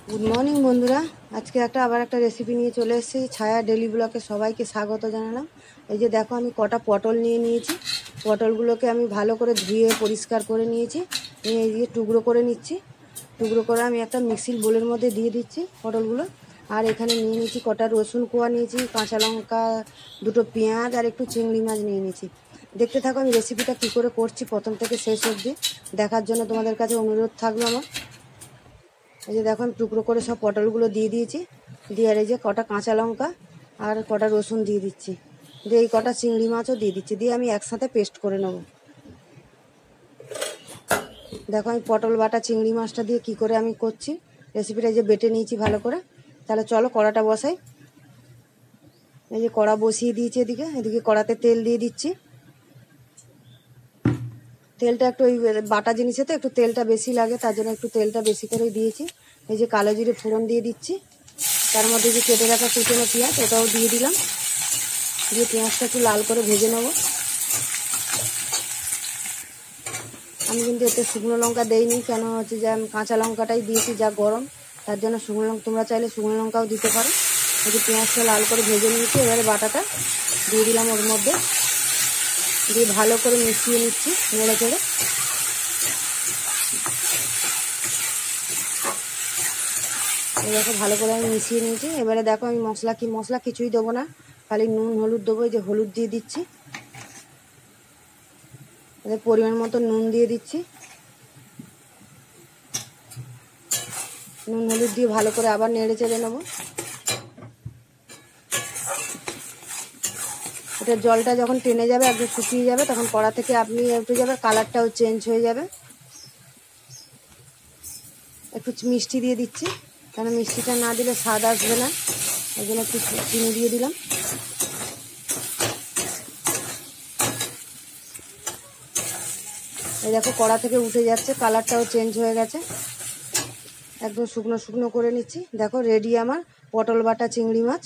Good morning বন্ধুরা, আজকে আবার একটা রেসিপি নিয়ে চলে এসেছি। ছায়া ডেলি ব্লকে সবাইকে স্বাগত জানালাম। এই যে দেখো, আমি কটা পটল নিয়ে নিয়েছি। পটলগুলোকে আমি ভালো করে ধুয়ে পরিষ্কার করে নিয়েছি, নিয়ে এই দিয়ে টুকরো করে নিচ্ছি। টুকরো করে আমি একটা মিক্সির বোলের মধ্যে দিয়ে দিচ্ছি পটলগুলো। আর এখানে নিয়ে নিয়েছি কটা রসুন কোয়া নিয়েছি, কাঁচা লঙ্কা, দুটো পেঁয়াজ আর একটু চিংড়ি মাছ নিয়ে নিয়েছি। দেখতে থাকো আমি রেসিপিটা কী করে করছি প্রথম থেকে শেষ অবধি, দেখার জন্য তোমাদের কাছে অনুরোধ থাকলো আমার। এই যে দেখো, আমি টুকরো করে সব পটলগুলো দিয়ে দিয়েছি। দিয়ে আর এই যে কটা কাঁচা লঙ্কা আর কটা রসুন দিয়ে দিচ্ছি। দিয়ে এই কটা চিংড়ি মাছও দিয়ে দিচ্ছি, দিয়ে আমি একসাথে পেস্ট করে নেব। দেখো, আমি পটল বাটা চিংড়ি মাছটা দিয়ে কি করে আমি করছি রেসিপিটা। এই যে বেটে নিয়েছি ভালো করে। তাহলে চলো কড়াটা বসাই। এই যে কড়া বসিয়ে দিয়েছি, এদিকে কড়াতে তেল দিয়ে দিচ্ছি। তেলটা একটু ওই বাটা জিনিসে তো একটু তেলটা বেশি লাগে, তার জন্য একটু তেলটা বেশি করেই দিয়েছি। এই যে কালো জিরে ফোড়ন দিয়ে দিচ্ছি, তার মধ্যে যে কেটে রাখা কুচনো পেঁয়াজ ওটাও দিয়ে দিলাম। দিয়ে পেঁয়াজটা একটু লাল করে ভেজে নেব। আমি কিন্তু এতে শুকনো লঙ্কা দেইনি, কেন হচ্ছে যে আমি কাঁচা লঙ্কাটাই দিয়েছি, যা গরম, তার জন্য শুকনো লঙ্কা, তোমরা চাইলে শুকনো লঙ্কাও দিতে পারো। এই যে পেঁয়াজটা লাল করে ভেজে নিয়েছি, এবারে বাটাটা দিয়ে দিলাম ওর মধ্যে, দিয়ে ভালো করে মিশিয়ে নিচ্ছি নেড়ে চেড়ে। দেখো ভালো করে আমি মিশিয়ে নিয়েছি। এবারে দেখো, আমি মশলা কিছুই দেবো না, খালি নুন হলুদ দেবো। এই যে হলুদ দিয়ে দিচ্ছি, এদের পরিমাণ মতো নুন দিয়ে দিচ্ছি। নুন হলুদ দিয়ে ভালো করে আবার নেড়ে চেড়ে নেবো। এটা জলটা যখন টেনে যাবে, একদম শুকিয়ে যাবে, তখন কড়া থেকে আপনি উঠে যাবে, কালারটাও চেঞ্জ হয়ে যাবে। একটু মিষ্টি দিয়ে দিচ্ছি, কারণ মিষ্টিটা না দিলে স্বাদ আসবে না, ওই জন্য একটু চিনি দিয়ে দিলাম। এই দেখো কড়া থেকে উঠে যাচ্ছে, কালারটাও চেঞ্জ হয়ে গেছে, একদম শুকনো শুকনো করে নিচ্ছি। দেখো রেডি আমার পটল বাটা চিংড়ি মাছ।